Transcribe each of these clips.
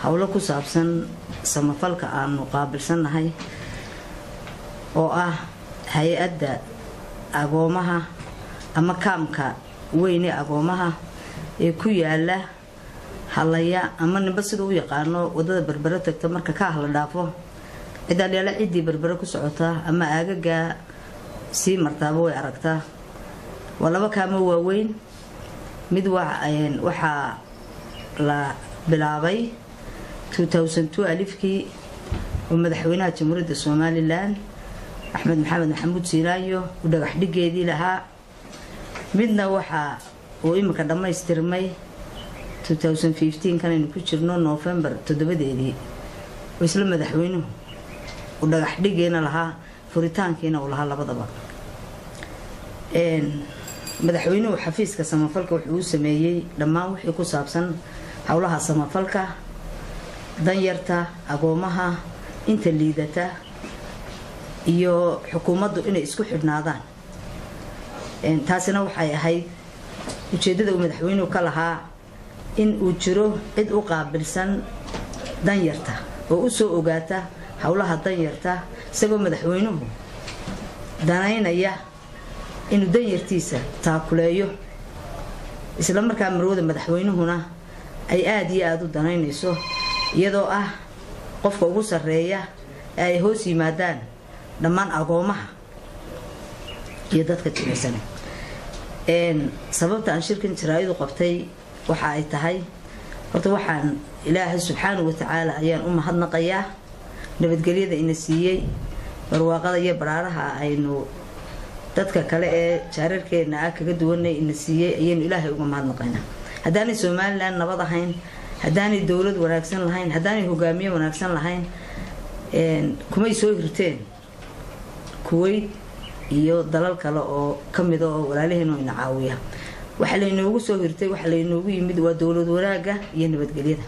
hawlo ku saabsan samafalka aanu qaabilsanahay oo ah hay'adda agoomaha ama kaamka weyne agoomaha ee ku yaala halaya ama ninba sida u yaqaano wadada berbera tagta marka ka la dhaafo cidaaleela cidii berbera ku socota ama aagaga si martaaba way aragtaa walaba kaamo waaweyn mid waxa la bilaabay 2002 alifkii oo madaxweynaha jamhuuriyadda Soomaaliland Axmed Maxamed Maxamuud Siilaayo u dhagax dhigeedii lahaa midna waxa uu imika dhamaystirmay 2015 kan aynu ku jirno November 7deedii oo isla madaxweynuhu u dhagax dhigeena lahaa furitaankiina uu lahaa labadaba madaxweynuhu xafiiska samafalka wuxuu u sameeyay dhammaan wixii ku saabsan hawlaha samafalka danyarta agoomaha inta liidata iyo xukuumaddu inay isku xidhnaadaan taasina waxay ahayd ujeedada uu madaxweynuhu ka lahaa in uu jiro cid u qaabilsan danyarta oo u soo ogaata hawlaha danyarta isagoo madaxweynuhu danaynaya inuu danyartiisa taakuleeyo isla markaa marwada madaxweynuhuna ay aad iyo aad u danaynayso iyadoo ah qofka ugu sareeya ay hoos yimaadaan dhammaan agoomaha iyo dadka jilicsan sababta aan shirkan jaraa'id u qabtay waxa ay tahay horta waxaan Ilaahay subxaanahu wa ta'ala ayaan u mahadnaqayaa nabadgelyada ina siiyay barwaaqada iyo baraaraha aynu dadka kale ee jaararkeena kaga duwanay ina siiyay ayaan Ilaahay uga mahadnaqaynaa haddaanay Soomaaliland nabad ahayn haddaanay dawlad wanaagsan lahayn haddaanay hogaamiye wanaagsan lahayn kumay soo hirteen Kuwait iyo dalal kale oo kamid ah oo walaalaheena ina caawiya waxa la inoogu soo hirtay waxa la inoogu yimid waa dawlad wanaaga iyo nabadgelyada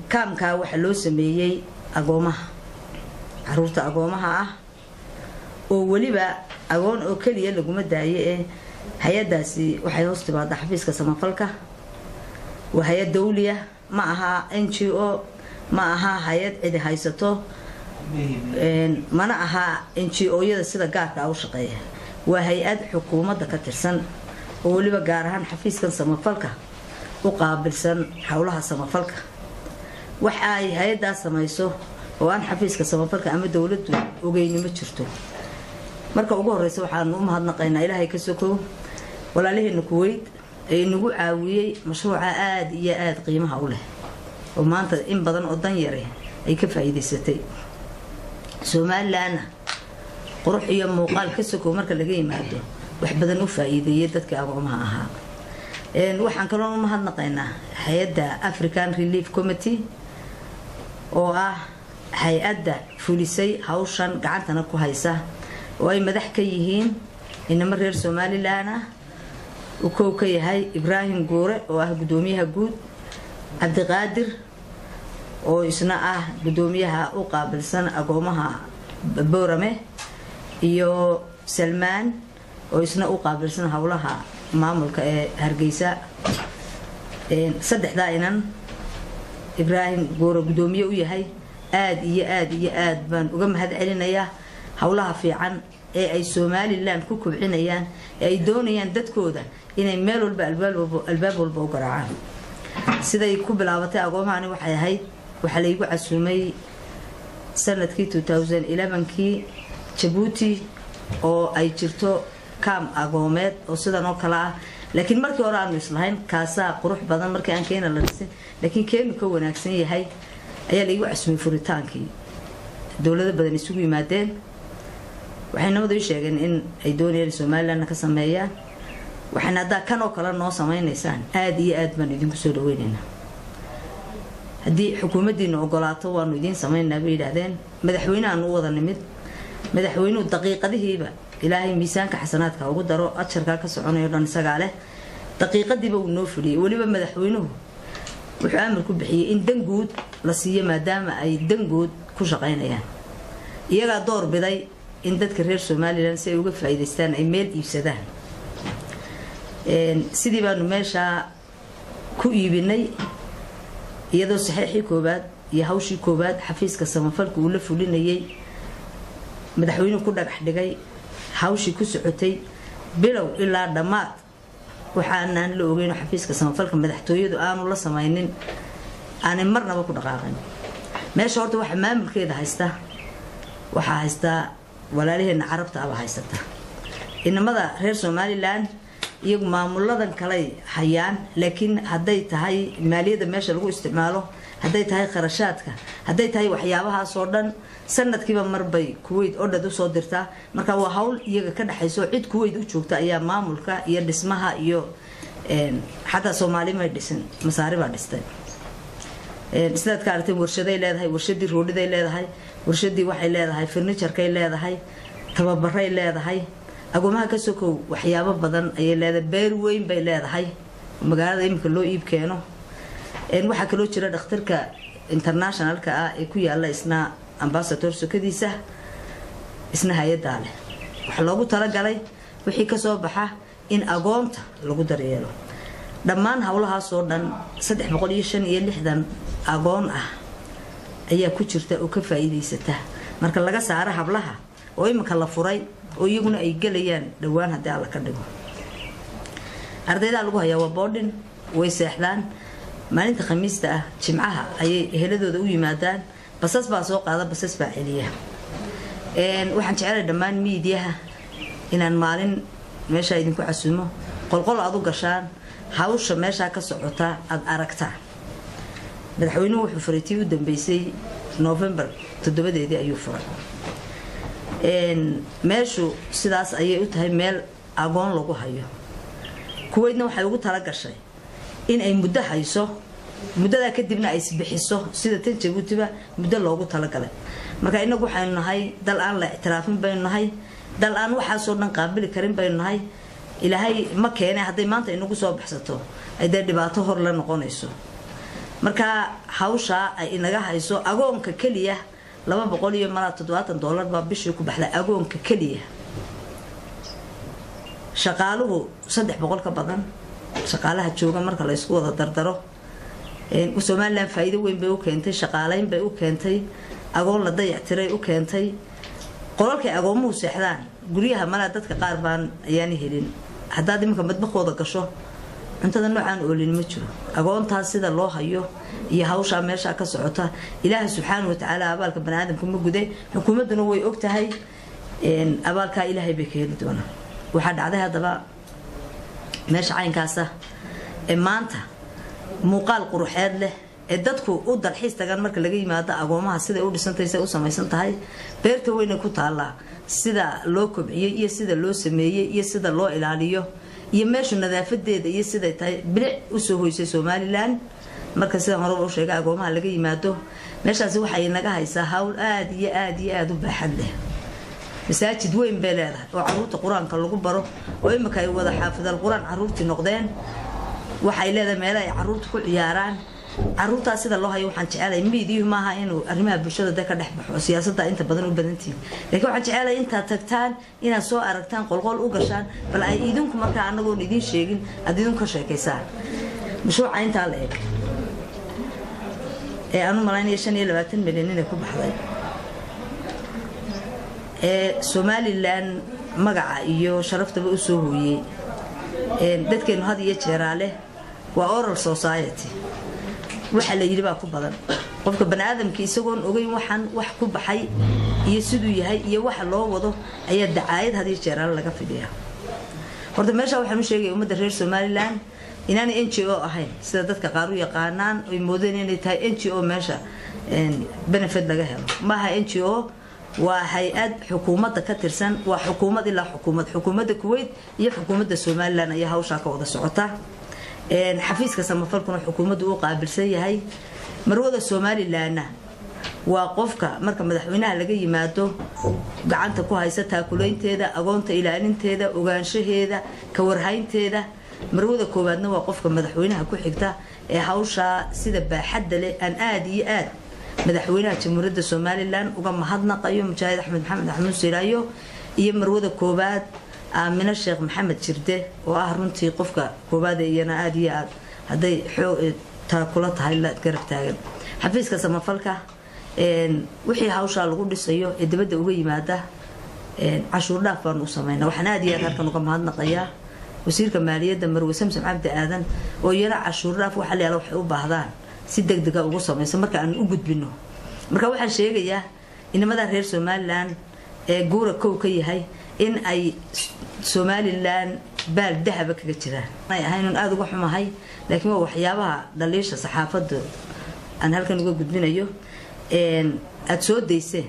kaamka waxa loo sameeyay agoomaha caruurta agoomaha ah oo waliba agoon oo kaliya laguma daayay hay'adaasi waxay hoos timaada xafiiska samafalka waa hay'ad dawliya ma aha NGO ma aha hay'ad cid haysato mana aha NGO-yada sida gaarka ah u shaqeeya waa hay'ad xukuumadda ka tirsan oo waliba gaar ahaan xafiiskan samafalka u qaabilsan hawlaha samafalka waxa ay hay'adaas samayso oo aan xafiiska samafalka ama dawladdu ogeyn ma jirto marka ugu horeysa waxaan u mahadnaqaynaa Ilaahay ka sokow walaalaheena Kuwait ay nagu caawiyay mashruuca aad iyo aad qiimaha u leh oo maanta in badan oo danyar ay ka faa'iideysatay Soomaaliland qurux iyo muuqaal ka sokow marka laga yimaado wax badan u faa'iideeyay dadka agoomaha ahaa waxaan kaloo u mahadnaqaynaa hay'adda African Relief Committee oo ah hay'adda fulisay hawshan gacantana ku haysa oo ay madax ka yihiin inama reer Soomaaliland oo ka yahay Ibrahim Goore oo ah gudoomiyaha guud Cabdiqaadir oo isna ah gudoomiyaha u qaabilsan agoomaha Boorame iyo Salmaan oo isna u qaabilsan hawlaha maamulka ee Hargeysa saddexda inan Ibrahim Goore gudoomiye u yahay aad iyo aad baan uga mahad celinayaa hawlaha fiican ee ay Soomaaliland ku kubcinayaan ee ay doonayaan dadkooda inay meel walba albaab walba u garaacaan siday ku bilaabatay agoomahani waxay ahayd waxa la igu casuumay sanadkii 2011kii Djibouti oo ay jirto kaam agoomeed oo sidan oo kala ah laakiin markii hore aan islahayn kaasa qurux badan markii aan keenay la dhisay laakiin keenu ka wanaagsan yahay ayaa la igu casuumay furitaankii dawladda badan isugu yimaadeen waxayna wada sheegeen in ay doonayaan Soomaaliland ka sameeyaan waxaan hadda kan oo kala noo sameeynaysan aad iyo aad baan idinku soo dhaweynaynaa haddii xukuumaddiina ogolaato waanu idin sameeynaa bay yiraahdeen madaxweynaha uu wada nimid madaxweynuhu daqiiqadihiiba Ilaahay miisaanka xasanaadka ugu daro ajarka ka soconayo dhan isaga leh daqiiqadiiba uu noo fuliyay waliba madaxweynuhu wuxuu amar ku bixiyay in danguud la siiyo maadaama ay danguud ku shaqeynayaan iyaga door biday in dadka reer Soomaaliland si ay uga faa'iideystaan ay meel iibsadaan sidii baanu meesha ku iibinay iyadoo saxiixii koobaad iyo hawshii koobaad xafiiska samafalka uu la fulinayay madaxweynuhu ku dhagax dhigay hawshii ku socotay bilow ilaa dhammaad waxaanaan la ogeyn xafiiska samafalka madaxtooyadu aanu la samaynin aanay marnaba ku dhaqaaqin meesha horta waxa maamulkeeda waxaa haystaa walaalaheena carabta aba haysata inamada reer Somaliland iyagu maamuladan kale hayaan laakiin haday tahay maaliyada meesha lagu isticmaalo haday tahay kharashaadka haday tahay waxyaabaha soo dhan sanadkiiba marbay Kuwait oo dad u soo dirtaa marka waa hawl iyaga ka dhaxayso cid Kuwait u joogta ayaa maamulka iyo dhismaha iyo xataa Soomaali ma dhisin masaariba dhistay sidaad ka aragtay warshaday leedahay warshadii roodhiday leedahay warshadii waxay leedahay furniture-kay leedahay tababaray leedahay agoomaha ka soo koow waxyaabo badan ay leedahay beer weyn bay leedahay magaalada imika loo iib keeno waxa kale oo jira dhakhtarka international-ka ah ee ku yaala isna ambassador sokadiisa isna hay'adda leh waxa loogu talagalay wixii ka soo baxa in agoonta lagu daryeelo dhammaan hawlahaas oo dhan 365 agoon ah ayaa ku jirta oo ka faa'iideysata marka laga saaro hablaha oo imika la furay oo iyaguna ay galayaan dhawaan hadii alla ka dhigo ardayda lagu hayaa waa boarding way seexdaan maalinta khamiista ah jimcaha ayay eheladooda u yimaadaan basas baa soo qaada basas baa celiya waxaan jecelahay dhammaan meediyaha inaan maalin meesha idinku casuumo qolqol aad u gashaan hawsha meesha ka socota aad aragtaa madaxweynuhu wuxuu fariitii u dambeysay November 7 ayuu furay meeshu sidaas ayay u tahay meel agoon lagu hayo Kuwaitna waxay ugu tala gashay in ay muddo hayso muddada kadibna ay isbixiso sida tan Djibouti-ba muddo loogu tala galay marka inagu waxaynu nahay dal aan la ictiraafin baynu nahay dal aan waxa soo dhan qaabili karin baynu nahay ilaahay ma keenay haday maanta inagu soo baxsato ay dhibaato hor la noqonayso marka hawsha ay inaga hayso agoonka kaliya $270 baa bishii ku baxday agoonka kaliya shaqaaluhu 300 ka badan shaqaalaha jooga marka la isku wada dardaro Somaliland faa'iido weyn bay u keentay shaqaalayn bay u keentay agoon la dayactiray u keentay qolalka agoomuhu seexdaan guriyaha mala dadka qaar baan ayaan helin hadaa iminka madbaxooda gasho cuntada noocan oolin ma jiro agoontaas sida loo hayo iyo hawsha meesha ka socota Ilaahay subhanahu wa ta'ala abaalka banaadamku ma guday xukuumaduna way og tahay abaalka Ilaahay bay ka heli doonaa waxa dhacday hadaba meesha caynkaas maanta muuqaal quruxeed leh ee dadku u dalxiis tagan marka laga yimaado agoomaha sida u dhisantay u samaysan tahay beerta weyn ku taala sida loo kobciyay iyo sida loo sameeyay iyo sida loo ilaaliyo iyo meesha nadaafadeeda iyo sida tay bilic u soo hoysay Somaliland marka sida hore uu sheegay agoomaha laga yimaado meeshaas waxay naga haysaa hawl aad u baaxad leh masaajid weyn bay leedahay oo caruurta quraanka lagu baro oo imika ay wada xaafidal quraan caruurtii noqdeen waxay leedahay meel ay caruurtu ku ciyaaraan caruurta sida loo hayo waxaan jecelahay meediyu maaha inuu arrimaha bulshada ka dhex baxo siyaasadda inta badan u badantii laakiin waxaan jecelahay inta tagtaan inaad soo aragtaan qolqol u gashaan bal ay idinku marka anagoo idin sheegin aad idin ka sheekaysaan mashruuca inta la eeg aanu malaynaya 25 milyan inay ku baxday Somaliland magaca iyo sharaftaba u soo hooyay dadkeenu had iyo jeeraale waa oral society waxa la yiri baa ku badan qofka banaadamka isagoon ogeyn waxan wax ku baxay iyo sidoo yahay iyo waxa loo wado ayaa dacaayad had iyo jeeraale laga fidiyaa horta meesha waxaan u sheegay ummadda reer Somaliland inaanay NGO ahayn sida dadka qaar u yaqaanaan oo moodeen inay tahay NGO meesha benefit laga helo maaha NGO waa hay'ad xukuumadda ka tirsan waa xukuumad ilaa xukuumadda Kuwait iyo xukuumadda Somaliland ayaa hawsha ka wada socota xafiiska samafalkuna xukuumaddu uu qaabilsan yahay marwada Somaliland waa qofka marka madaxweynaha laga yimaado gacanta ku haysta taakuleynteeda agoonta ilaalinteeda ogaanshaheeda ka warhaynteeda marwada koobaadna waa qofka madaxweynaha ku xigta ee hawsha sida baaxadda leh aan aad iyo aad madaxweynaha jamhuuriyadda Somaliland uga mahadnaqayo Mujaahid Axmed Maxamed Axmed Siraayo iyo marwada koobaad Aamina Sheekh Maxamed Jirde oo ah runtii qofka koobaad iyana aad iyo aad haday taakula tahay la garab taagan xafiiska samafalka wixii hawsha lagu dhisayo ee dibadda uga yimaada cashuur dhaaf baan u sameynaa waxaan aad iyo aad halkan uga mahadnaqayaa wasiirka maaliyadda Marwe Samsam Cabdi Aadan oo yara cashuur dhaaf waxa la waxay u baahdaan si degdeg ah ugu sameeyso marka aan u gudbino marka waxaan sheegayaa inamada reer Somaliland ee guura kow ka yahay in ay Somaliland baal dahab kaga jiraan ay ahayn aad uga xumahay laakiin waa waxyaabaha dhaliisha saxaafadda aan halkan uga gudbinayo aad soo deyseen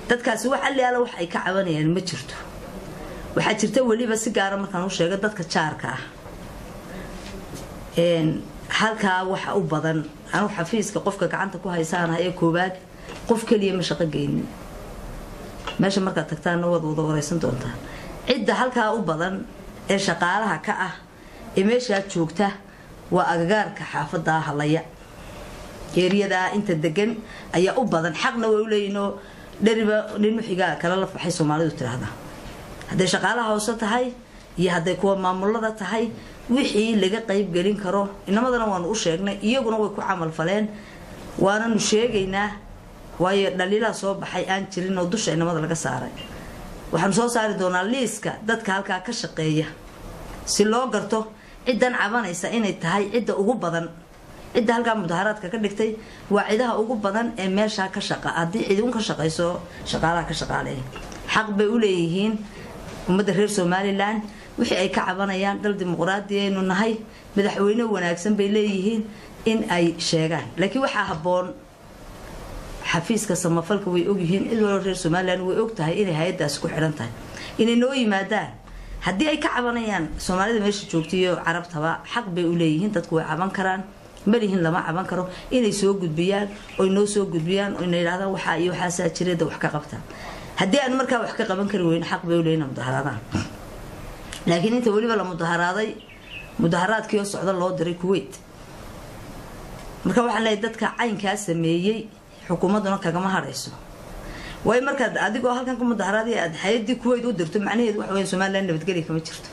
dadkaasi waxa la wax ay ka cabanayaan ma jirto waxa jirta waliba si gaar ah markaan u sheego dadka jaarka ah halka waxa u badan aan xafiiska qofka gacanta ku haysaanahay koobaad qof kaliya ma shaqo geeynin meesha marka tagtaan wada wareysan doontaan cidda halka u badan ee shaqaalaha ka ah ee meesha joogta waa agagaarka xaafadda halaya eeriyada inta degan ayaa u badan xaqna way u leeyino dhariba nin xiga kala la faxay Soomaalidu tiraahdaa haday shaqaalaha hoose tahay iyo haday kuwa maamulada tahay wixii laga qayb gelin karo inamadana waan u sheegnay iyaguna way ku camal faleen waana nu sheegaynaa waayo dhaliila soo baxay aan jirin oo dusha inamada laga saaray waxaan soo saari doonaa liiska dadka halka ka shaqeeya si loo garto ciidan cabanaysa inay tahay cid ugu badan cid halka mudaharaadka ka dhigtay waa ciidaha ugu badan ee meesha ka shaqa hadii ciidun ka shaqeyso shaqaalaha ka shaqaaleey xaq bay u leeyihiin ummadda reer Somaliland wixii ay ka cabanayaan dal dimuqraadi ah inuu nahay madaxweyne wanaagsan bay leeyihiin in ay sheegaan laakiin waxa haboon xafiiska samafalka way og yihiin ilaa reer Somaliland way og tahay inay hay'adaas ku xiran tahay inay noo yimaadaan hadii ay ka cabanayaan Soomaalida meesha joogtiyo Carabtaba xaq bay u leeyihiin dadku way caban karaan malihin lama caban karo inay soo gudbiyaan oo inoo soo gudbiyaan oo inay yiraahdaan waxa iyo waxa jireeda wax ka qabtaan hadii aan markaa wax ka qaban kari weyn xaq bay u leeyihiin mudaharaadaan laakiin inta waliba la mudaharaaday mudaharaadkii oo socda loo diray Kuwait marka waxa la dadka caynka sameeyay xukuumaduna kagama harayso way marka adigoo halkan ku mudaharaaday aad hay'adii Kuwait u dirto macnaheedu wax weyn Soomaaliland nabadgelyo kama jirto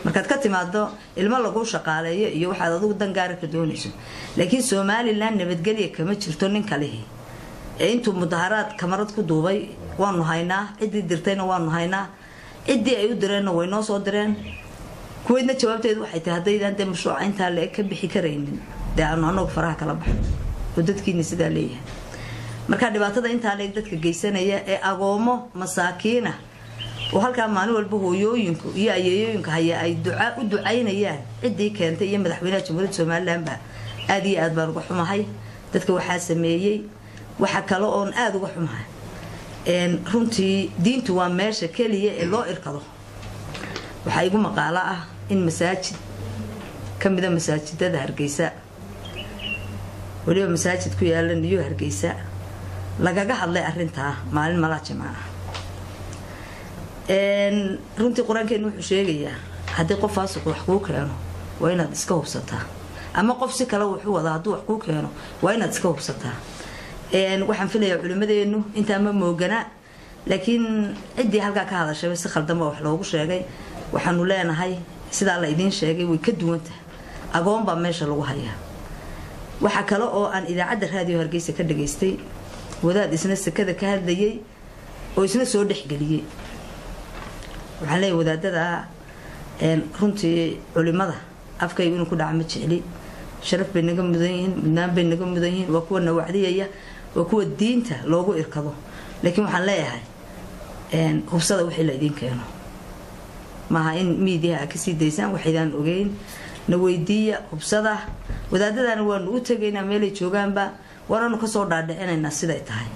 markaad ka timaado ilmo lagu shaqaaleeyo iyo waxaad adigu dangaar ka doonayso laakiin Soomaaliland nabadgelyo kama jirto nin kale ee intuu mudaharaad kamarad ku duubay waanu haynaa cidii dirtayna waanu haynaa cidii ay u direen way noo soo direen Kuwaitna jawaabteedu waxay tahay haddii mashruuca inta la ka bixi kareynin daano anoo faraha kala baxo oo dadkiina sida leeyahay marka dhibaatada inta la dadka geysanaya ee agoomo masaakiina oo halka maalin walba hooyooyinku iyo ayeeyooyinku ay ducaynayaan cidii keentay iyo madaxweynaha Jamhuuriyadda Soomaaliland ba aad iyo aad baan uga xumahay dadka waxa sameeyay waxa kale oo aad uga xumahay runtii diintu waa meesha kaliya ee loo irkado waxa igu maqaala ah in masaajid kamida masaajidada Hargeysa waliba masaajid ku yaala Niyo Hargeysa lagaga hadlay arinta maalin mala Jimcaha runtii quraankeenu wuxuu sheegayaa hadii qof faasiq wax ku keeno waa inaad iska hubsataa ama qof si kale wuxuu wada haduu wax ku keeno waa inaad iska hubsataa waxaan filayaa culimadeenu inta ma moogana laakiin cidii halka ka hadashay si khaldan wax loogu sheegay waxaanu leenahay sida la idin sheegay way ka duwanta agoon ba meesha lagu hayaa waxa kale oo aan idaacada raadiyo Hargeysa ka dhageystay wadaad isna sakada ka hadlayay oo isna soo dhaxgaliyay waxaan leeyahay wadaadada runtii culimada afkay inuu ku dhacmo jeceli sharaf bay naga mudan yihiin midnaan bay naga mudan yihiin waa kuwa wacdiyaya waa kuwa diinta loogu irkado laakiin waxaan leeyahay hubsada wixii la idin keeno maaha in media ka sii deysaan waxaydan ogeyn na weydiiya hubsada wadaadadana waanu u tagaynaa meel ay joogaanba waraanu ka soo dhaadhicinayna sida ay tahay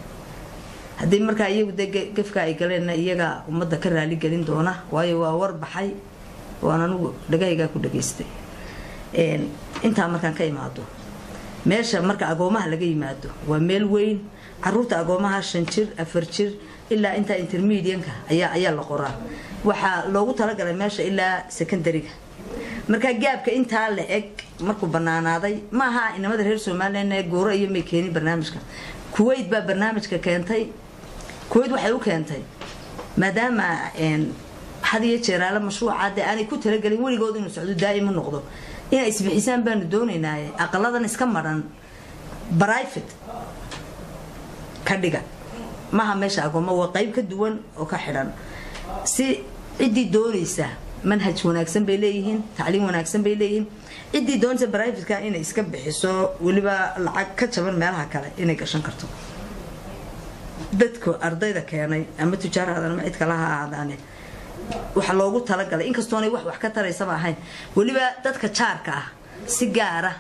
hadii marka iyagu gafka ay galeen iyaga umada ka raali gelin doona waayo waa war baxay waana anigu dhagayga ku dhageystay inta markaan ka imaado meesha marka agoomaha laga yimaado waa meel weyn caruurta agoomaha 5 jir 4 jir ilaa inta intermediate ayaa la qoraa waxa loogu talagalay meesha ilaa secondary marka gaabka inta la eg markuu banaanaaday maaha inamada reer Soomaaliland ee gooro iyo meekeen barnaamijka Kuwait ba barnaamijka keentay Kuwait waxay u keentay maadaama hadiye jeeraala mashruucaad aanay ku talagalin waligood inuu socdo daa'imo noqdo إن إسبحسان بانو دونينا أقلادن إسكا مران برايفت كدغا ما ماشي اقوم waa qayb ka duwan oo ka xiran si cidii doonaysa manhaj wanaagsan bay leeyihiin tacliin wanaagsan bay leeyihiin cidii doonaysa private ka inay iska bixiso waliba lacag ka jaban meelaha kale inay gashan karto dadku ardayda keenay ama tijaarada ama cid kale ha ahaadane waxa loogu talagalay in kastoonay wax ka taraysa ma ahayn waliba dadka jaarka ah si gaar ah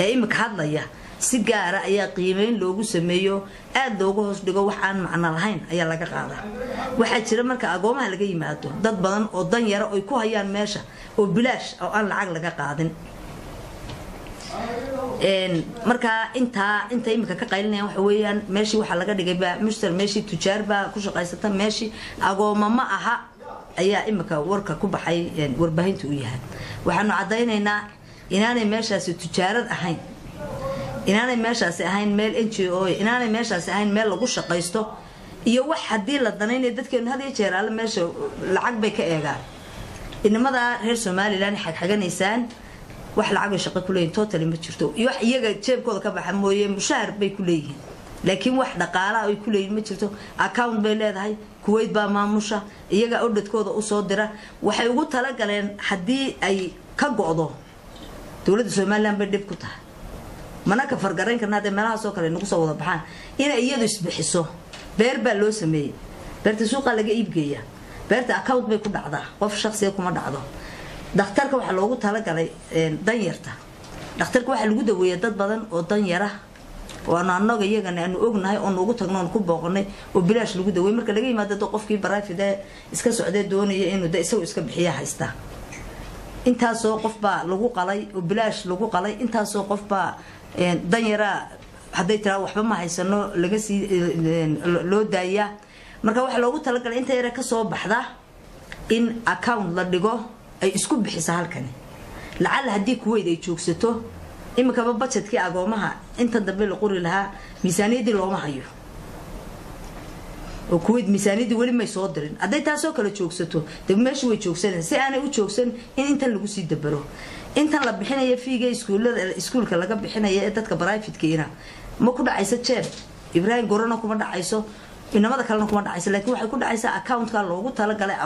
ee imika hadlaya si gaar ah ayaa qiimeyn loogu sameeyo aad loogu hoos dhigo wax aan macna lahayn ayaa laga qaadaa waxa jira marka agoomaha laga yimaado dad badan oo dan yara oo ku hayaan meesha oo bilaash oo aan lacag laga qaadin marka inta imika ka qaylinayaan waxa weeyaan meeshii waxa laga dhigay baa mushtar meeshii tujaar baa ku shaqaysata meeshii agooma ma aha ayaa imika warka ku baxay warbaahinta u yahay waxaanu cadaynaynaa inaanay meeshaasi tujaarad ahayn inaanay meeshaasi ahayn meel NGO inaanay meeshaasi ahayn meel lagu shaqaysto iyo wax hadii la danaynay dadkeenu had iyo jeer alla meesha lacag bay ka eegaan inamada reer Soomaaliland xagxaganaysaan wax lacag shaqo ku leeyin totally ma jirto iyo wax iyaga jeebkooda ka baxa mooyee mushaar bay ku leeyihiin laakiin wax dhaqaale ay ku leeyihiin ma jirto account bay leedahay Kuwait baa maamusha iyaga audit-kooda u soo dira waxay ugu tala galeen hadii ay ka go'do dawladda Soomaaliland bay dib ku tahay mana ka fargarayn karnaa meelaha soo kale nagu soo wada baxaan in iyadu isbixiso beer baa loo sameeyay beerta suuqa laga iibgeeya beerta account bay ku dhacdaa qof shakhsi kuma dhacdo dhakhtarka waxa loogu tala galay dan yarta dhakhtarka waxa lagu daweeyaa dad badan oo dan yara oo anaga iyagana aanu ognahay oo ugu tagno ku booqnay oo bilaash lagu daweey marka laga yimaado qofkii private iska socday doonaya inuu isagu iska bixiya haysta intaasoo qof baa lagu qalay oo bilaash lagu qalay intaasoo qof baa dan yara haday tira waxba ma haysano laga sii loo daaya marka waxa loogu talagalay inta yara ka soo baxda in account la dhigo ay isku bixisa halkan lacal hadii Kuwait ay joogsato imika budgetkii agoomaha inta dambe la qori lahaa miisaaniyadii looma hayo oo Kuwait miisaaniyadii wali ma soo dirin haday taasoo kala joogsato dib meesha way joogsanaysaa si aanay u joogsan in inta lagu sii dabaro inta la bixinayo fiiga iskuulka laga bixinayo ee dadka private-kiina ma ku dhacaysa jeeb Ibrahim Gorona kuma dhacayso inamada kalena kuma dhacayso laakiin waxay ku dhacaysaa account-ka loogu tala galay